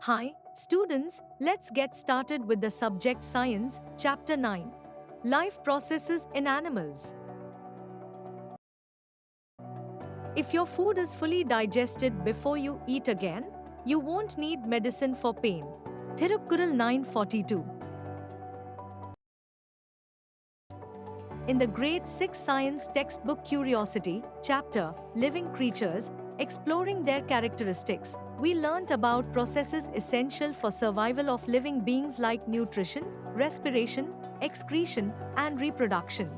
Hi, students, let's get started with the subject Science, Chapter 9. Life Processes in Animals. If your food is fully digested before you eat again, you won't need medicine for pain. Thirukkural 942. In the grade 6 science textbook Curiosity, chapter, Living Creatures, Exploring Their Characteristics, we learnt about processes essential for survival of living beings like nutrition, respiration, excretion, and reproduction.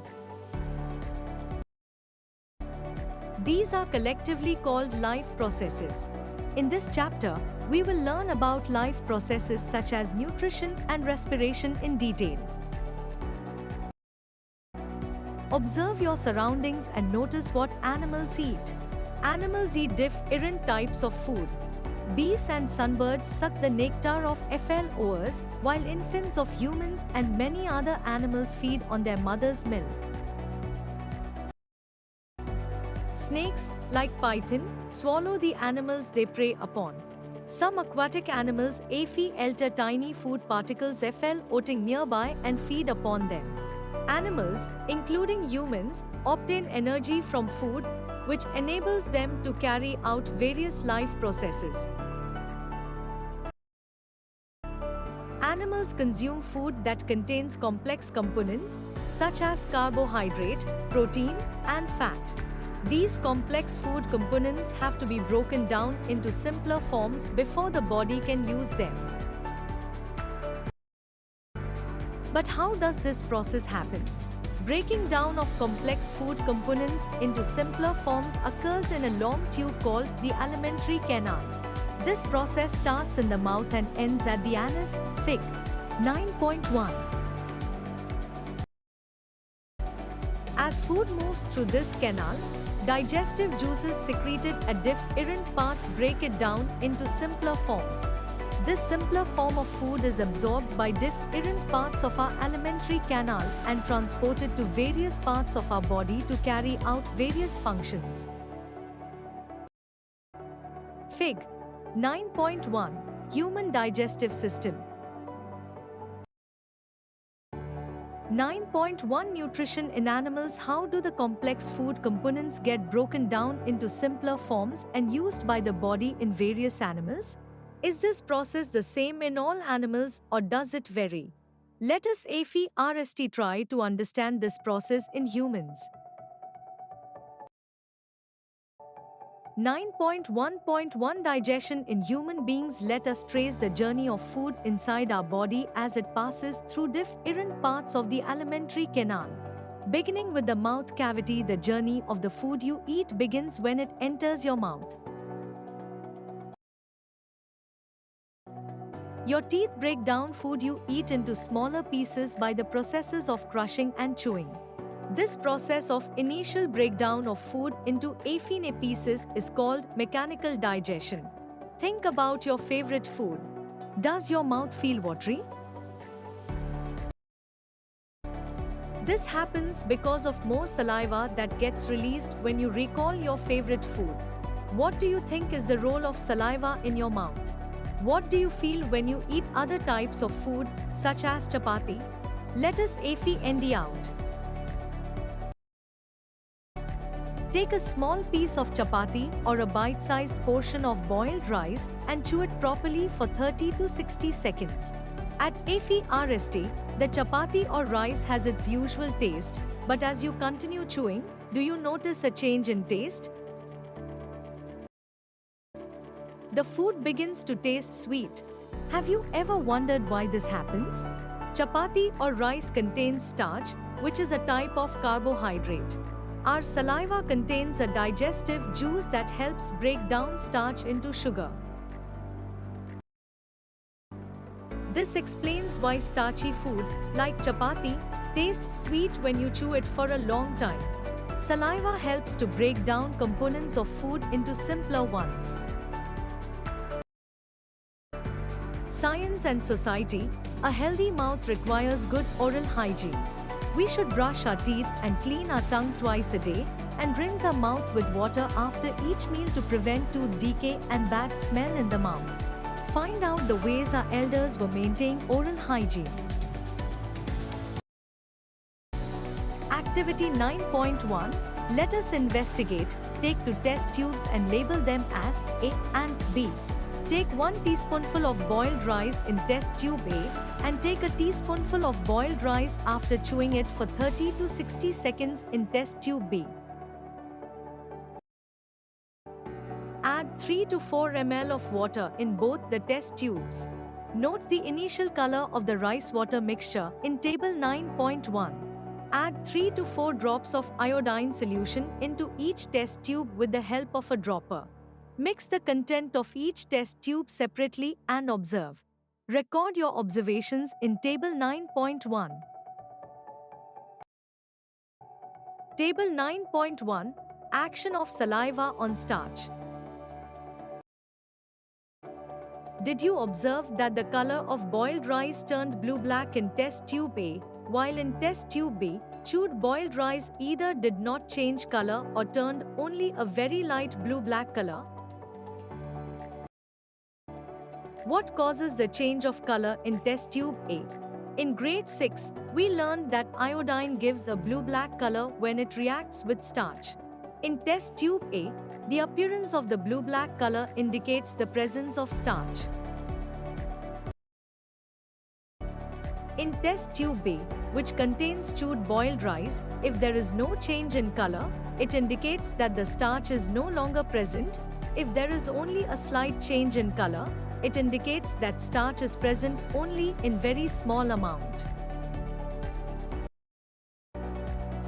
These are collectively called life processes. In this chapter, we will learn about life processes such as nutrition and respiration in detail. Observe your surroundings and notice what animals eat. Animals eat different types of food. Bees and sunbirds suck the nectar of flowers, while infants of humans and many other animals feed on their mother's milk. Snakes, like python, swallow the animals they prey upon. Some aquatic animals enter tiny food particles floating nearby and feed upon them. Animals, including humans, obtain energy from food, which enables them to carry out various life processes. Animals consume food that contains complex components, such as carbohydrate, protein, and fat. These complex food components have to be broken down into simpler forms before the body can use them. But how does this process happen? Breaking down of complex food components into simpler forms occurs in a long tube called the alimentary canal. This process starts in the mouth and ends at the anus, Fig. 9.1. As food moves through this canal, digestive juices secreted at different parts break it down into simpler forms. This simpler form of food is absorbed by different parts of our alimentary canal and transported to various parts of our body to carry out various functions. Fig. 9.1. Human Digestive System. 9.1 Nutrition in animals. How do the complex food components get broken down into simpler forms and used by the body in various animals? Is this process the same in all animals or does it vary? Let us try to understand this process in humans. 9.1.1 Digestion in human beings. Let us trace the journey of food inside our body as it passes through different parts of the alimentary canal. Beginning with the mouth cavity, the journey of the food you eat begins when it enters your mouth. Your teeth break down food you eat into smaller pieces by the processes of crushing and chewing. This process of initial breakdown of food into fine pieces is called mechanical digestion. Think about your favorite food. Does your mouth feel watery? This happens because of more saliva that gets released when you recall your favorite food. What do you think is the role of saliva in your mouth? What do you feel when you eat other types of food, such as chapati? Let us find out. Take a small piece of chapati or a bite-sized portion of boiled rice and chew it properly for 30 to 60 seconds. At first, the chapati or rice has its usual taste, but as you continue chewing, do you notice a change in taste? The food begins to taste sweet. Have you ever wondered why this happens? Chapati or rice contains starch, which is a type of carbohydrate. Our saliva contains a digestive juice that helps break down starch into sugar. This explains why starchy food, like chapati, tastes sweet when you chew it for a long time. Saliva helps to break down components of food into simpler ones. Science and society. A healthy mouth requires good oral hygiene. We should brush our teeth and clean our tongue twice a day and rinse our mouth with water after each meal to prevent tooth decay and bad smell in the mouth. Find out the ways our elders were maintaining oral hygiene. Activity 9.1. Let us investigate. Take two test tubes and label them as A and B. Take 1 teaspoonful of boiled rice in test tube A and take a teaspoonful of boiled rice after chewing it for 30 to 60 seconds in test tube B. Add 3 to 4 ml of water in both the test tubes. Note the initial color of the rice-water mixture in Table 9.1. Add 3 to 4 drops of iodine solution into each test tube with the help of a dropper. Mix the content of each test tube separately and observe. Record your observations in Table 9.1. Table 9.1. Action of saliva on starch. Did you observe that the color of boiled rice turned blue-black in test tube A, while in test tube B, chewed boiled rice either did not change color or turned only a very light blue-black color? What causes the change of color in test tube A? In grade 6, we learned that iodine gives a blue-black color when it reacts with starch. In test tube A, the appearance of the blue-black color indicates the presence of starch. In test tube B, which contains chewed boiled rice, if there is no change in color, it indicates that the starch is no longer present. If there is only a slight change in color, it indicates that starch is present only in very small amount.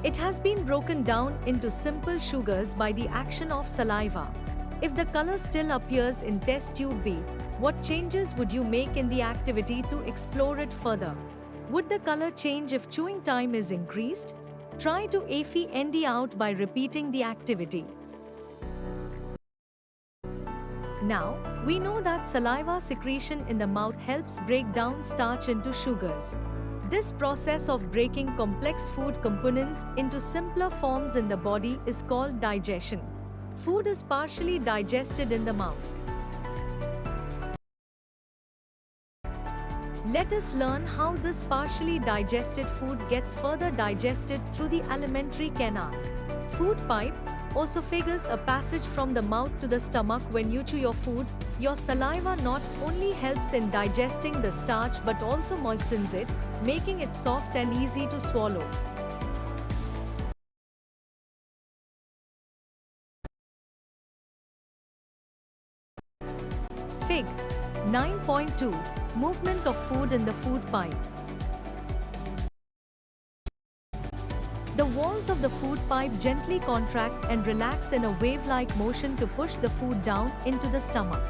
It has been broken down into simple sugars by the action of saliva. If the color still appears in test tube B, what changes would you make in the activity to explore it further? Would the color change if chewing time is increased? Try to AFND out by repeating the activity. Now, we know that saliva secretion in the mouth helps break down starch into sugars. This process of breaking complex food components into simpler forms in the body is called digestion. Food is partially digested in the mouth. Let us learn how this partially digested food gets further digested through the alimentary canal. Food pipe, esophagus, a passage from the mouth to the stomach. When you chew your food, your saliva not only helps in digesting the starch but also moistens it, making it soft and easy to swallow. Fig. 9.2. Movement of food in the food pipe. The walls of the food pipe gently contract and relax in a wave-like motion to push the food down into the stomach.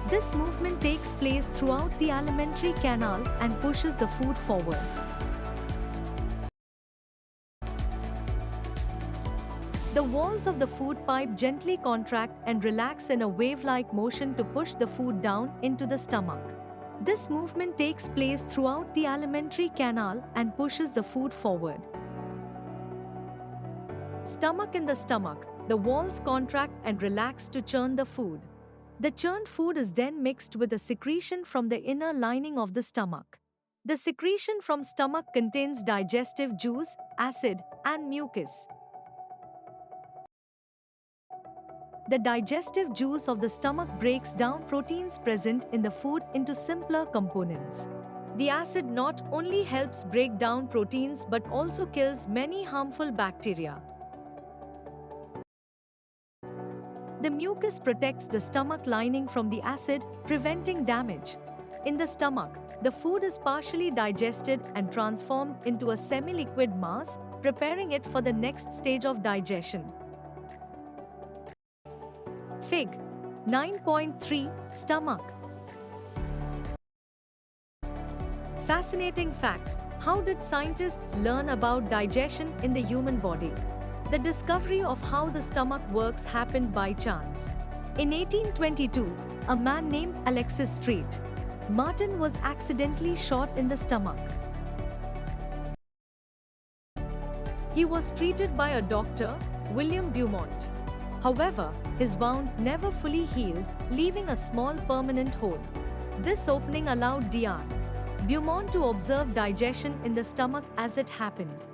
This movement takes place throughout the alimentary canal and pushes the food forward. The walls of the food pipe gently contract and relax in a wave-like motion to push the food down into the stomach. This movement takes place throughout the alimentary canal and pushes the food forward. Stomach. In the stomach, the walls contract and relax to churn the food. The churned food is then mixed with a secretion from the inner lining of the stomach. The secretion from stomach contains digestive juice, acid, and mucus. The digestive juice of the stomach breaks down proteins present in the food into simpler components. The acid not only helps break down proteins but also kills many harmful bacteria. The mucus protects the stomach lining from the acid, preventing damage. In the stomach, the food is partially digested and transformed into a semi-liquid mass, preparing it for the next stage of digestion. Fig. 9.3. Stomach. Fascinating facts. How did scientists learn about digestion in the human body? The discovery of how the stomach works happened by chance. In 1822, a man named Alexis Street Martin was accidentally shot in the stomach. He was treated by a doctor, William Beaumont. However, his wound never fully healed, leaving a small permanent hole. This opening allowed Dr. Beaumont to observe digestion in the stomach as it happened.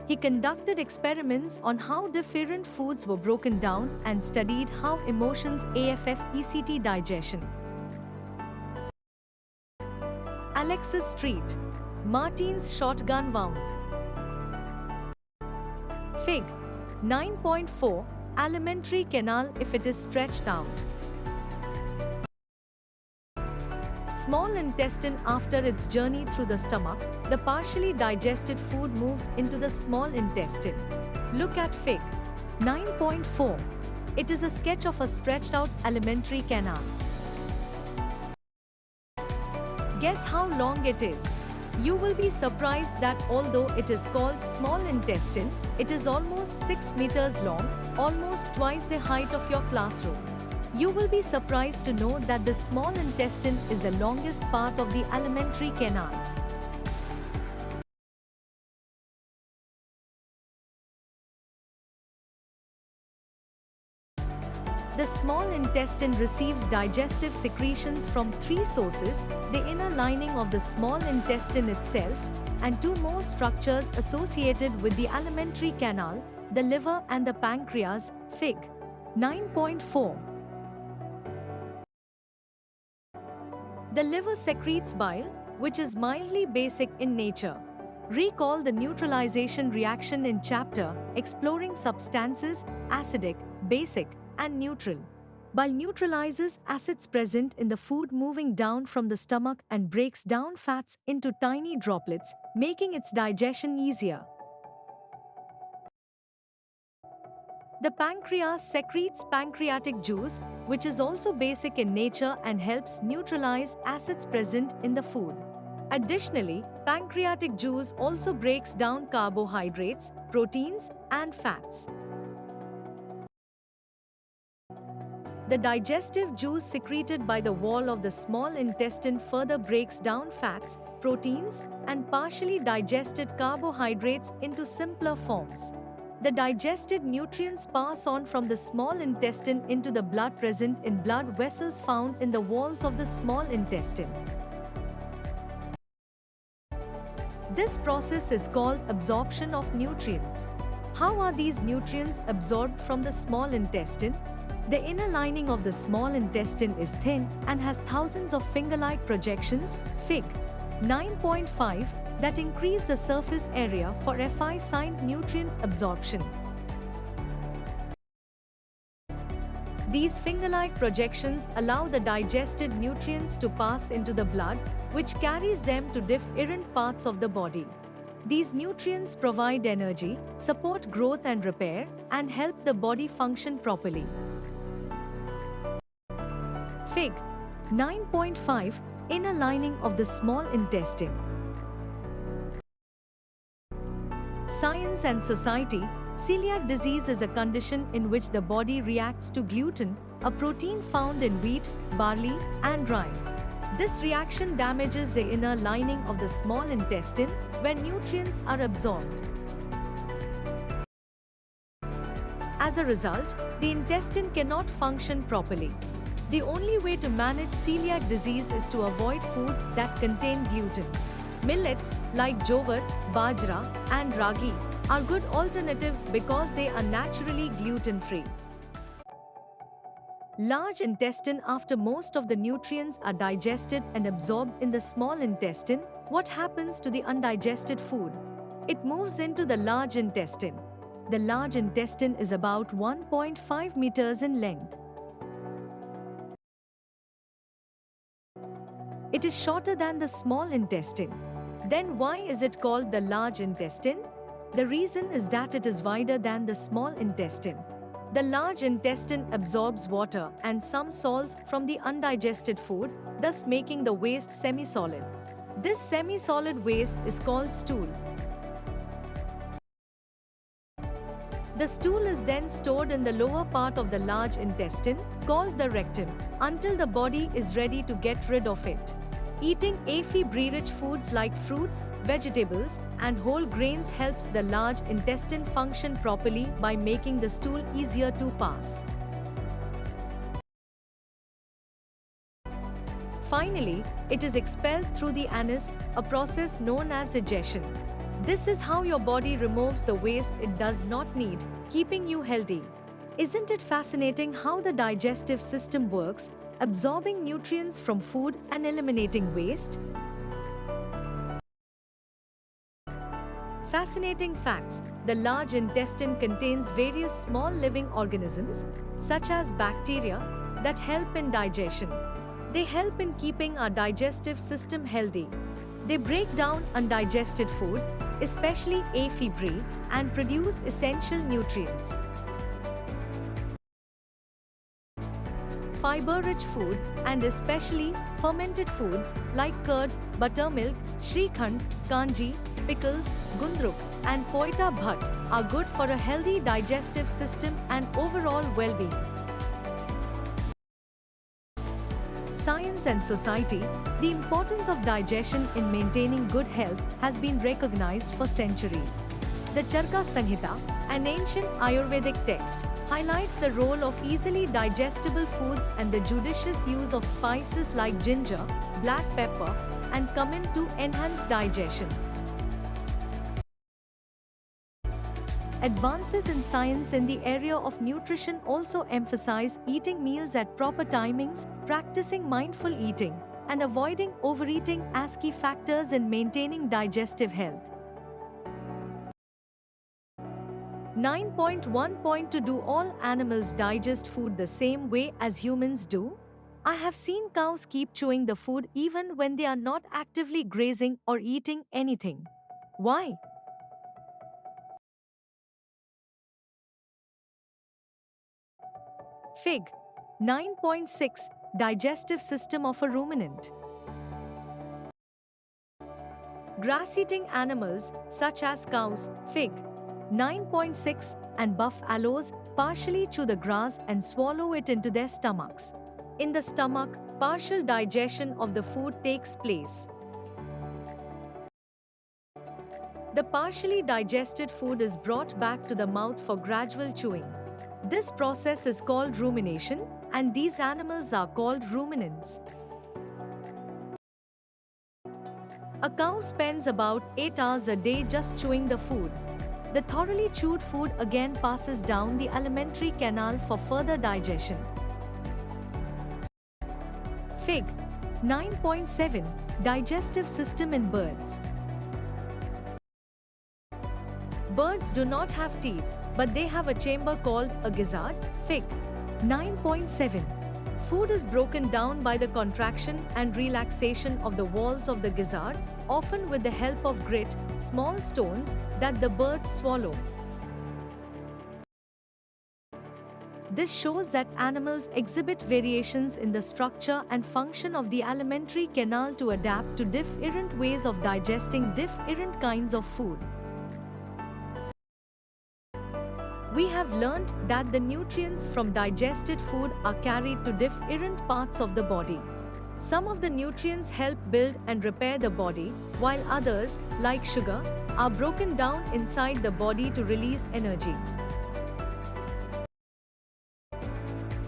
He conducted experiments on how different foods were broken down and studied how emotions affect digestion. Alexis Street, Martin's shotgun wound. Fig. 9.4 Alimentary canal if it is stretched out. Small intestine. After its journey through the stomach, the partially digested food moves into the small intestine. Look at Fig. 9.4. It is a sketch of a stretched out alimentary canal. Guess how long it is? You will be surprised that although it is called small intestine, it is almost 6 meters long, almost twice the height of your classroom. You will be surprised to know that the small intestine is the longest part of the alimentary canal. The small intestine receives digestive secretions from 3 sources: the inner lining of the small intestine itself, and 2 more structures associated with the alimentary canal, the liver and the pancreas. Fig. 9.4. The liver secretes bile, which is mildly basic in nature. Recall the neutralization reaction in chapter exploring substances, acidic, basic, and neutral. Bile neutralizes acids present in the food, moving down from the stomach and breaks down fats into tiny droplets, making its digestion easier. The pancreas secretes pancreatic juice, which is also basic in nature and helps neutralize acids present in the food. Additionally, pancreatic juice also breaks down carbohydrates, proteins, and fats. The digestive juice secreted by the wall of the small intestine further breaks down fats, proteins, and partially digested carbohydrates into simpler forms. The digested nutrients pass on from the small intestine into the blood present in blood vessels found in the walls of the small intestine. This process is called absorption of nutrients. How are these nutrients absorbed from the small intestine? The inner lining of the small intestine is thin and has thousands of finger-like projections, Fig. 9.5, that increase the surface area for efficient nutrient absorption. These finger-like projections allow the digested nutrients to pass into the blood, which carries them to different parts of the body. These nutrients provide energy, support growth and repair, and help the body function properly. Fig. 9.5 Inner lining of the small intestine. Science and society. Celiac disease is a condition in which the body reacts to gluten, a protein found in wheat, barley, and rye. This reaction damages the inner lining of the small intestine when nutrients are absorbed. As a result, the intestine cannot function properly. The only way to manage celiac disease is to avoid foods that contain gluten. Millets like jowar, bajra, and ragi are good alternatives because they are naturally gluten-free. Large intestine. After most of the nutrients are digested and absorbed in the small intestine, what happens to the undigested food? It moves into the large intestine. The large intestine is about 1.5 meters in length. It is shorter than the small intestine. Then why is it called the large intestine? The reason is that it is wider than the small intestine. The large intestine absorbs water and some salts from the undigested food, thus making the waste semi-solid. This semi-solid waste is called stool. The stool is then stored in the lower part of the large intestine, called the rectum, until the body is ready to get rid of it. Eating fiber-rich foods like fruits, vegetables, and whole grains helps the large intestine function properly by making the stool easier to pass. Finally, it is expelled through the anus, a process known as egestion. This is how your body removes the waste it does not need, keeping you healthy. Isn't it fascinating how the digestive system works, absorbing nutrients from food and eliminating waste? Fascinating facts: the large intestine contains various small living organisms, such as bacteria, that help in digestion. They help in keeping our digestive system healthy. They break down undigested food, especially aphibry, and produce essential nutrients. Fiber-rich food, and especially fermented foods like curd, buttermilk, shrikhand, kanji, pickles, gundruk, and poita bhat, are good for a healthy digestive system and overall well-being. Science and society: the importance of digestion in maintaining good health has been recognized for centuries. The Charka Samhita, an ancient Ayurvedic text, highlights the role of easily digestible foods and the judicious use of spices like ginger, black pepper, and cumin to enhance digestion. Advances in science in the area of nutrition also emphasize eating meals at proper timings, practicing mindful eating, and avoiding overeating as key factors in maintaining digestive health. 9.1. Do all animals digest food the same way as humans do? I have seen cows keep chewing the food even when they are not actively grazing or eating anything. Why? Fig. 9.6. Digestive system of a ruminant. Grass-eating animals, such as cows, Fig. 9.6, and buffaloes, partially chew the grass and swallow it into their stomachs. In the stomach, partial digestion of the food takes place. The partially digested food is brought back to the mouth for gradual chewing. This process is called rumination, and these animals are called ruminants. A cow spends about 8 hours a day just chewing the food. The thoroughly chewed food again passes down the alimentary canal for further digestion. Fig. 9.7. Digestive system in birds. Birds do not have teeth, but they have a chamber called a gizzard. Fig. 9.7. Food is broken down by the contraction and relaxation of the walls of the gizzard, often with the help of grit, small stones that the birds swallow. This shows that animals exhibit variations in the structure and function of the alimentary canal to adapt to different ways of digesting different kinds of food. We have learned that the nutrients from digested food are carried to different parts of the body. Some of the nutrients help build and repair the body, while others, like sugar, are broken down inside the body to release energy.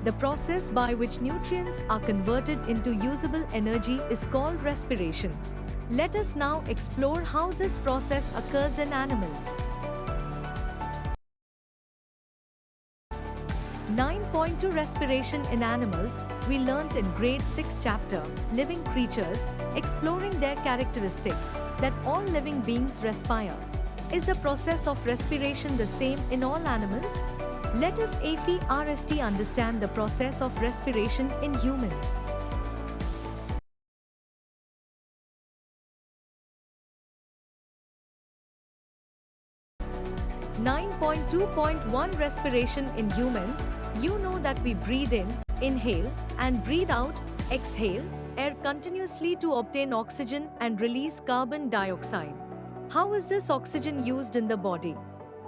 The process by which nutrients are converted into usable energy is called respiration. Let us now explore how this process occurs in animals. 9.2. Respiration in animals. We learnt in grade 6 chapter, Living Creatures, exploring their characteristics, that all living beings respire. Is the process of respiration the same in all animals? Let us first understand the process of respiration in humans. Nine point 2.1. Respiration in humans. You know that we breathe in, inhale, and breathe out, exhale, air continuously to obtain oxygen and release carbon dioxide. How is this oxygen used in the body?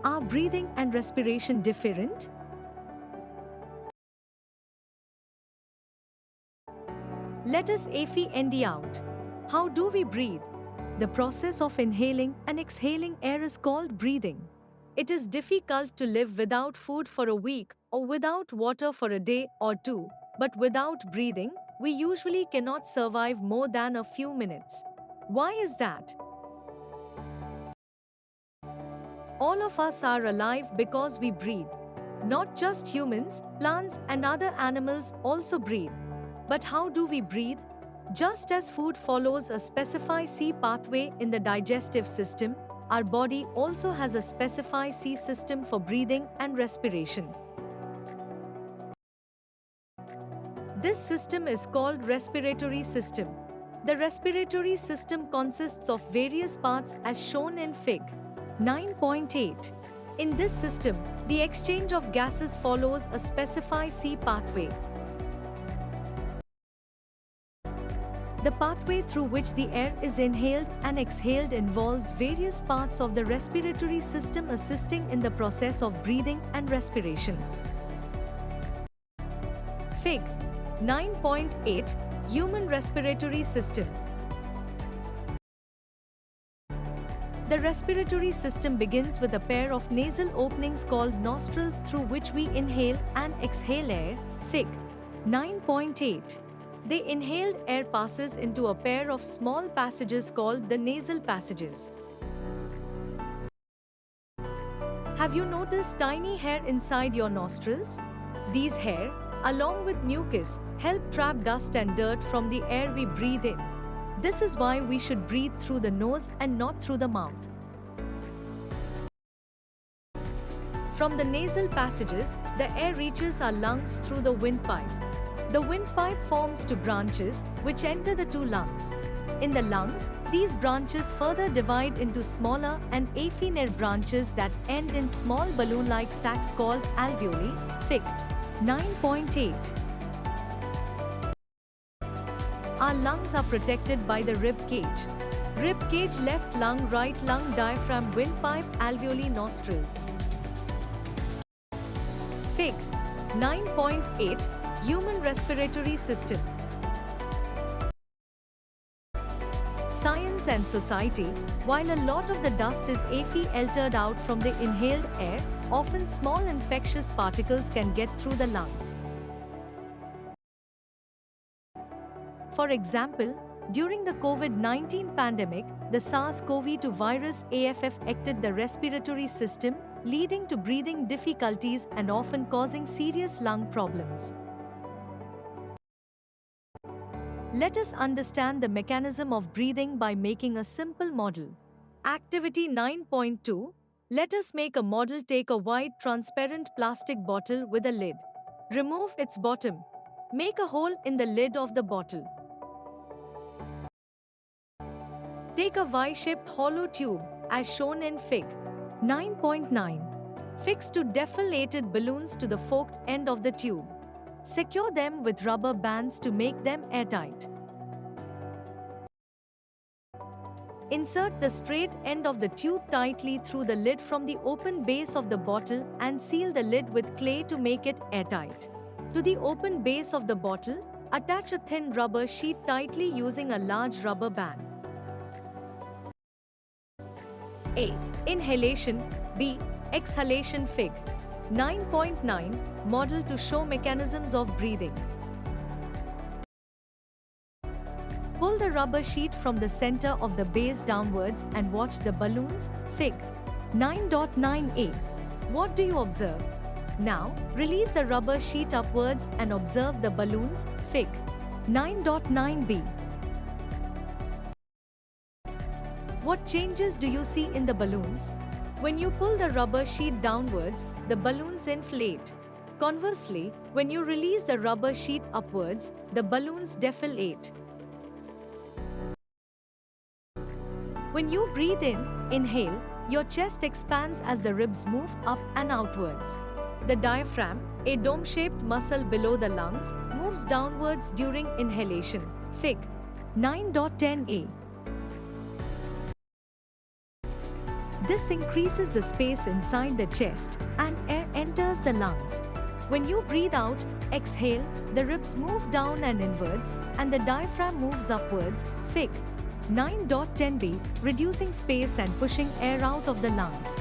Are breathing and respiration different? Let us find out. How do we breathe? The process of inhaling and exhaling air is called breathing. It is difficult to live without food for a week or without water for a day or two, but without breathing, we usually cannot survive more than a few minutes. Why is that? All of us are alive because we breathe. Not just humans, plants and other animals also breathe. But how do we breathe? Just as food follows a specified C pathway in the digestive system, our body also has a specified C system for breathing and respiration. This system is called respiratory system. The respiratory system consists of various parts as shown in Fig. 9.8. In this system, the exchange of gases follows a specified C pathway. The pathway through which the air is inhaled and exhaled involves various parts of the respiratory system assisting in the process of breathing and respiration. Fig. 9.8. Human respiratory system. The respiratory system begins with a pair of nasal openings called nostrils through which we inhale and exhale air. Fig. 9.8. The inhaled air passes into a pair of small passages called the nasal passages. Have you noticed tiny hair inside your nostrils? These hair, along with mucus, help trap dust and dirt from the air we breathe in. This is why we should breathe through the nose and not through the mouth. From the nasal passages, the air reaches our lungs through the windpipe. The windpipe forms two branches, which enter the two lungs. In the lungs, these branches further divide into smaller and affinate branches that end in small balloon-like sacs called alveoli. Fig. 9.8. Our lungs are protected by the rib cage. Rib cage, left lung, right lung, diaphragm, windpipe, alveoli, nostrils. Fig. 9.8. Human respiratory system. Science and society. While a lot of the dust is filtered out from the inhaled air, often small infectious particles can get through the lungs. For example, during the COVID-19 pandemic, the SARS-CoV-2 virus affected the respiratory system, leading to breathing difficulties and often causing serious lung problems. Let us understand the mechanism of breathing by making a simple model. Activity 9.2. Let us make a model. Take a white transparent plastic bottle with a lid. Remove its bottom. Make a hole in the lid of the bottle. Take a Y-shaped hollow tube, as shown in Fig. 9.9. Fix two deflated balloons to the forked end of the tube. Secure them with rubber bands to make them airtight. Insert the straight end of the tube tightly through the lid from the open base of the bottle and seal the lid with clay to make it airtight. To the open base of the bottle, attach a thin rubber sheet tightly using a large rubber band. A. Inhalation. B. Exhalation. Fig. 9.9. Model to show mechanisms of breathing. Pull the rubber sheet from the center of the base downwards and watch the balloons. Fig. 9.9a. What do you observe? Now, release the rubber sheet upwards and observe the balloons. Fig. 9.9b. What changes do you see in the balloons? When you pull the rubber sheet downwards, the balloons inflate. Conversely, when you release the rubber sheet upwards, the balloons deflate. When you breathe in, inhale, your chest expands as the ribs move up and outwards. The diaphragm, a dome-shaped muscle below the lungs, moves downwards during inhalation. Fig. 9.10a. This increases the space inside the chest and air enters the lungs. When you breathe out, exhale, the ribs move down and inwards and the diaphragm moves upwards. Fig. 9.10b, reducing space and pushing air out of the lungs.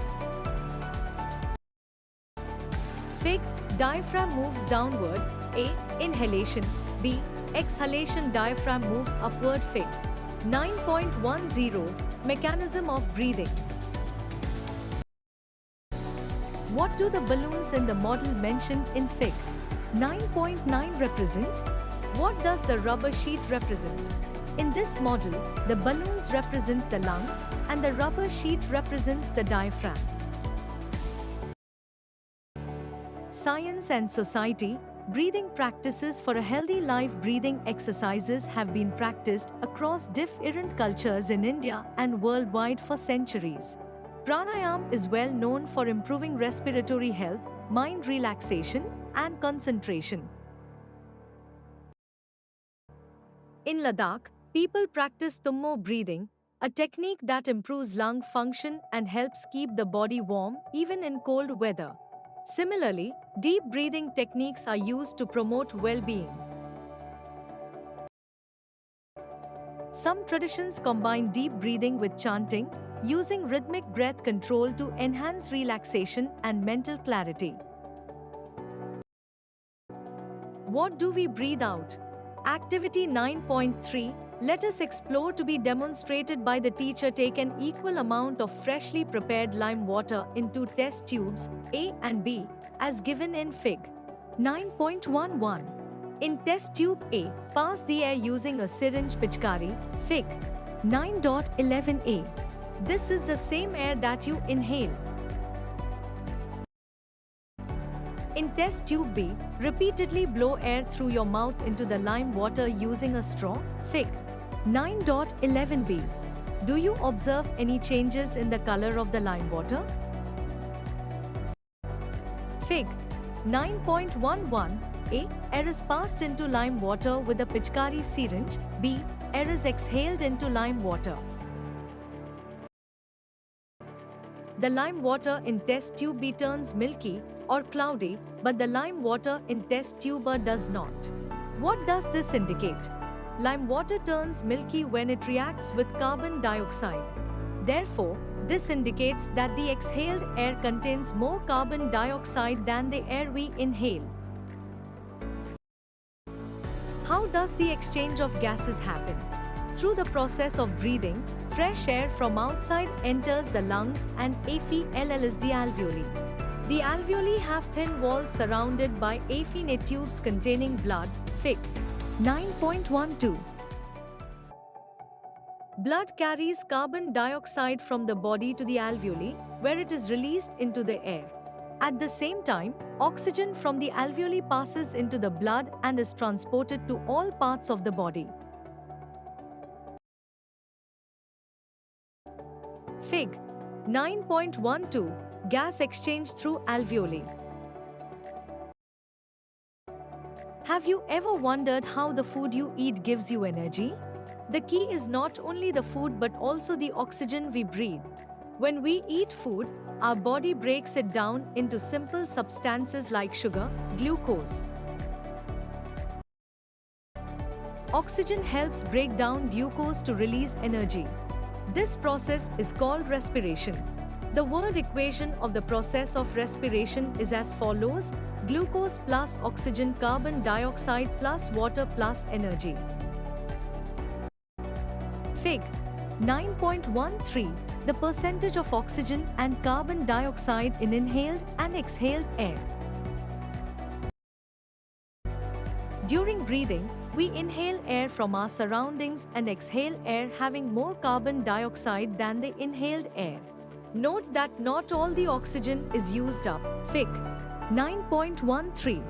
Fig. Diaphragm moves downward. A. Inhalation. B. exhalation diaphragm moves upward. Fig. 9.10 Mechanism of breathing. What do the balloons in the model mentioned in Fig. 9.9 represent? What does the rubber sheet represent? In this model, the balloons represent the lungs and the rubber sheet represents the diaphragm. Science and society. Breathing practices for a healthy life. Breathing exercises have been practiced across different cultures in India and worldwide for centuries. Pranayama is well known for improving respiratory health, mind relaxation, and concentration. In Ladakh, people practice Tummo breathing, a technique that improves lung function and helps keep the body warm even in cold weather. Similarly, deep breathing techniques are used to promote well-being. Some traditions combine deep breathing with chanting, using rhythmic breath control to enhance relaxation and mental clarity. What do we breathe out? Activity 9.3. Let us explore to be demonstrated by the teacher. Take an equal amount of freshly prepared lime water into test tubes A and B as given in Fig. 9.11. In test tube A, pass the air using a syringe Pichkari. Fig. 9.11a. This is the same air that you inhale. In test tube B, repeatedly blow air through your mouth into the lime water using a straw. Fig. 9.11b. Do you observe any changes in the color of the lime water? Fig. 9.11a. Air is passed into lime water with a Pichkari syringe. B. Air is exhaled into lime water. The lime water in test tube B turns milky or cloudy, but the lime water in test tube A does not. What does this indicate? Lime water turns milky when it reacts with carbon dioxide. Therefore, this indicates that the exhaled air contains more carbon dioxide than the air we inhale. How does the exchange of gases happen? Through the process of breathing, fresh air from outside enters the lungs and AFL is the alveoli. The alveoli have thin walls surrounded by affinate tubes containing blood. Fig. 9.12. Blood carries carbon dioxide from the body to the alveoli, where it is released into the air. At the same time, oxygen from the alveoli passes into the blood and is transported to all parts of the body. Fig. 9.12. Gas exchange through alveoli. Have you ever wondered how the food you eat gives you energy? The key is not only the food but also the oxygen we breathe. When we eat food, our body breaks it down into simple substances like sugar, glucose. Oxygen helps break down glucose to release energy. This process is called respiration. The word equation of the process of respiration is as follows: glucose plus oxygen, carbon dioxide plus water plus energy. Fig. 9.13. The percentage of oxygen and carbon dioxide in inhaled and exhaled air. During breathing, we inhale air from our surroundings and exhale air having more carbon dioxide than the inhaled air. Note that not all the oxygen is used up. Fig. 9.13.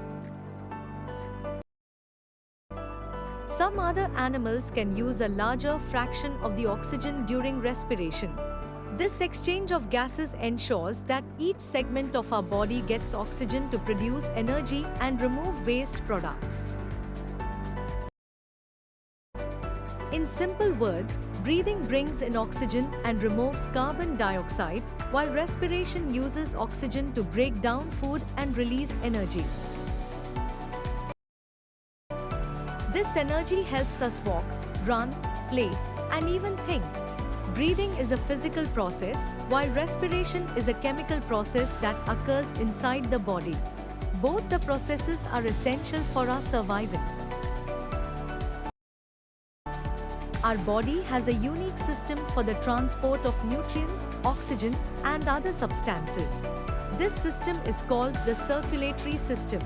Some other animals can use a larger fraction of the oxygen during respiration. This exchange of gases ensures that each segment of our body gets oxygen to produce energy and remove waste products. In simple words, breathing brings in oxygen and removes carbon dioxide, while respiration uses oxygen to break down food and release energy. This energy helps us walk, run, play, and even think. Breathing is a physical process, while respiration is a chemical process that occurs inside the body. Both the processes are essential for our survival. our body has a unique system for the transport of nutrients, oxygen, and other substances. This system is called the circulatory system.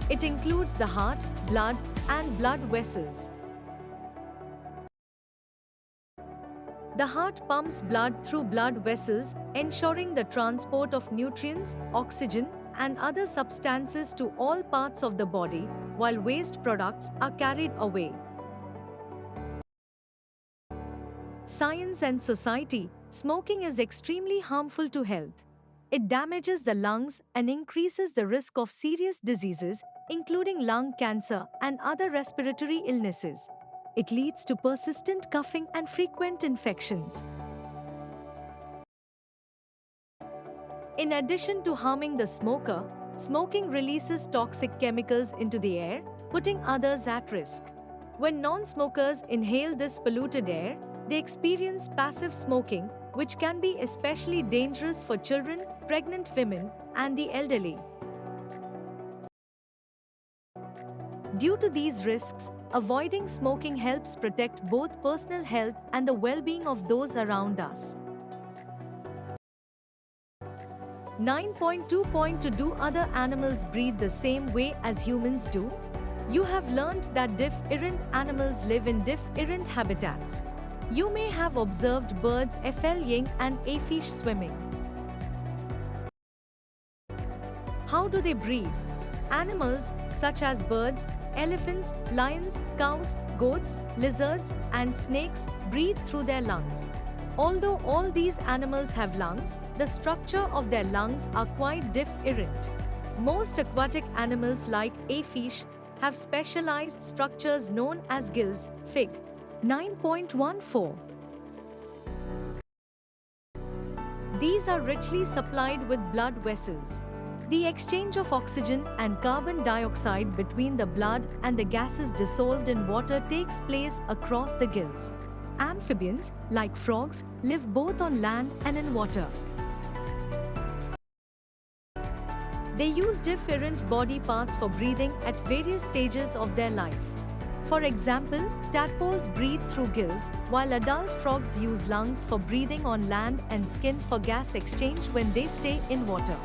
It includes the heart, blood, and blood vessels. The heart pumps blood through blood vessels, ensuring the transport of nutrients, oxygen, and other substances to all parts of the body, while waste products are carried away. Science and society. Smoking is extremely harmful to health. It damages the lungs and increases the risk of serious diseases, including lung cancer and other respiratory illnesses. It leads to persistent coughing and frequent infections. In addition to harming the smoker, smoking releases toxic chemicals into the air, putting others at risk. When non-smokers inhale this polluted air, they experience passive smoking, which can be especially dangerous for children, pregnant women, and the elderly. Due to these risks, avoiding smoking helps protect both personal health and the well-being of those around us. 9.2. Do other animals breathe the same way as humans do? You have learned that different animals live in different habitats. You may have observed birds flying and a fish swimming. How do they breathe? Animals such as birds, elephants, lions, cows, goats, lizards, and snakes breathe through their lungs. Although all these animals have lungs, the structure of their lungs are quite different. Most aquatic animals like a fish have specialized structures known as gills. Fig. 9.14. These are richly supplied with blood vessels. The exchange of oxygen and carbon dioxide between the blood and the gases dissolved in water takes place across the gills. Amphibians, like frogs, live both on land and in water. They use different body parts for breathing at various stages of their life. For example, tadpoles breathe through gills, while adult frogs use lungs for breathing on land and skin for gas exchange when they stay in water.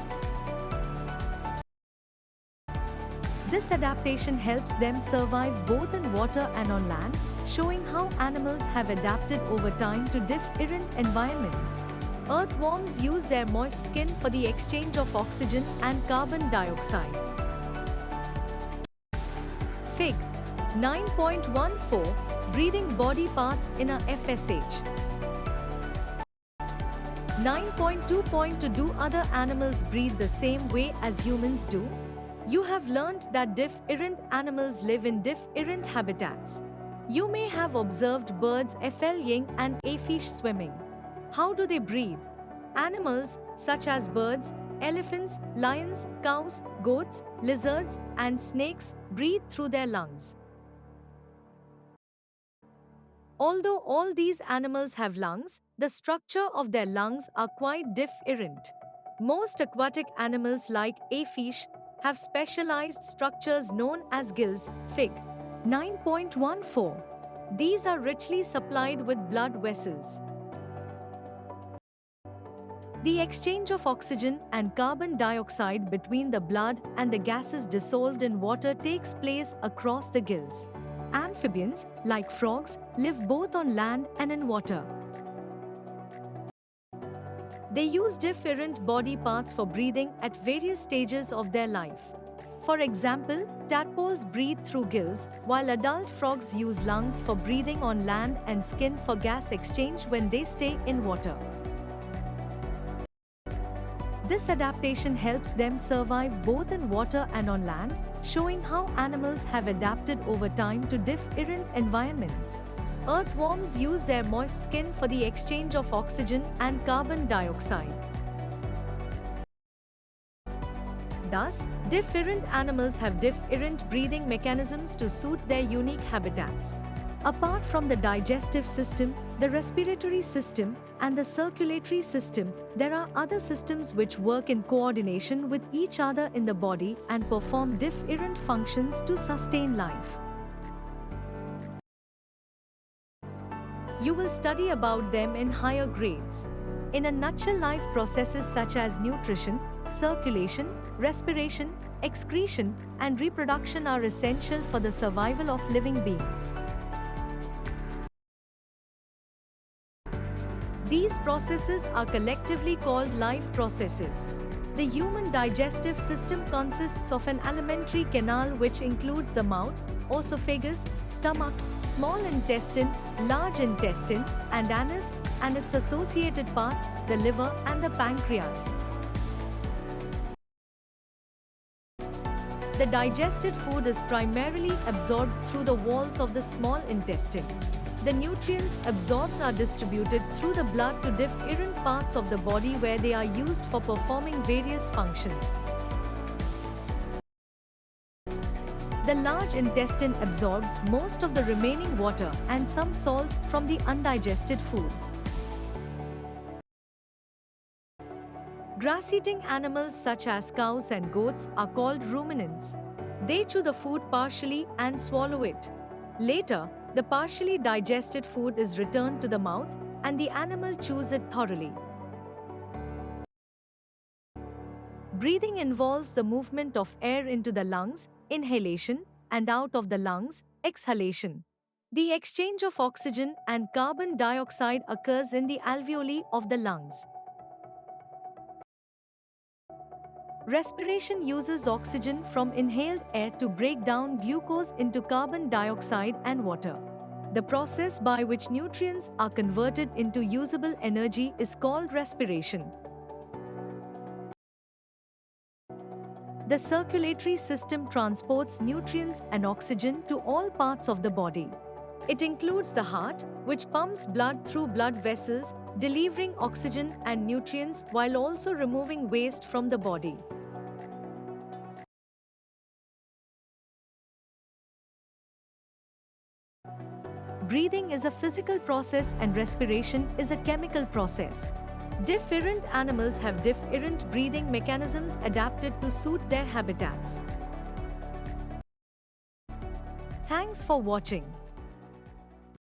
This adaptation helps them survive both in water and on land, showing how animals have adapted over time to different environments. Earthworms use their moist skin for the exchange of oxygen and carbon dioxide. Fig. 9.14. Breathing body parts in a FSH. 9.2. Do other animals breathe the same way as humans do? You have learned that different animals live in different habitats. You may have observed birds flying and a fish swimming. How do they breathe? Animals such as birds, elephants, lions, cows, goats, lizards, and snakes breathe through their lungs. Although all these animals have lungs, the structure of their lungs are quite different. Most aquatic animals like a fish have specialized structures known as gills. Fig. 9.14. These are richly supplied with blood vessels. The exchange of oxygen and carbon dioxide between the blood and the gases dissolved in water takes place across the gills. Amphibians, like frogs, live both on land and in water. They use different body parts for breathing at various stages of their life. For example, tadpoles breathe through gills, while adult frogs use lungs for breathing on land and skin for gas exchange when they stay in water. This adaptation helps them survive both in water and on land, showing how animals have adapted over time to different environments. Earthworms use their moist skin for the exchange of oxygen and carbon dioxide. Thus, different animals have different breathing mechanisms to suit their unique habitats. Apart from the digestive system, the respiratory system, and the circulatory system, there are other systems which work in coordination with each other in the body and perform different functions to sustain life. You will study about them in higher grades. In a nutshell, life processes such as nutrition, circulation, respiration, excretion, and reproduction are essential for the survival of living beings. These processes are collectively called life processes. The human digestive system consists of an alimentary canal which includes the mouth, esophagus, stomach, small intestine, large intestine, and anus, and its associated parts, the liver and the pancreas. The digested food is primarily absorbed through the walls of the small intestine. The nutrients absorbed are distributed through the blood to different parts of the body where they are used for performing various functions. The large intestine absorbs most of the remaining water and some salts from the undigested food. Grass-eating animals such as cows and goats are called ruminants. They chew the food partially and swallow it. Later, the partially digested food is returned to the mouth, and the animal chews it thoroughly. Breathing involves the movement of air into the lungs, inhalation, and out of the lungs, exhalation. The exchange of oxygen and carbon dioxide occurs in the alveoli of the lungs. Respiration uses oxygen from inhaled air to break down glucose into carbon dioxide and water. The process by which nutrients are converted into usable energy is called respiration. The circulatory system transports nutrients and oxygen to all parts of the body. It includes the heart, which pumps blood through blood vessels, delivering oxygen and nutrients while also removing waste from the body. Breathing is a physical process and respiration is a chemical process. Different animals have different breathing mechanisms adapted to suit their habitats. Thanks for watching.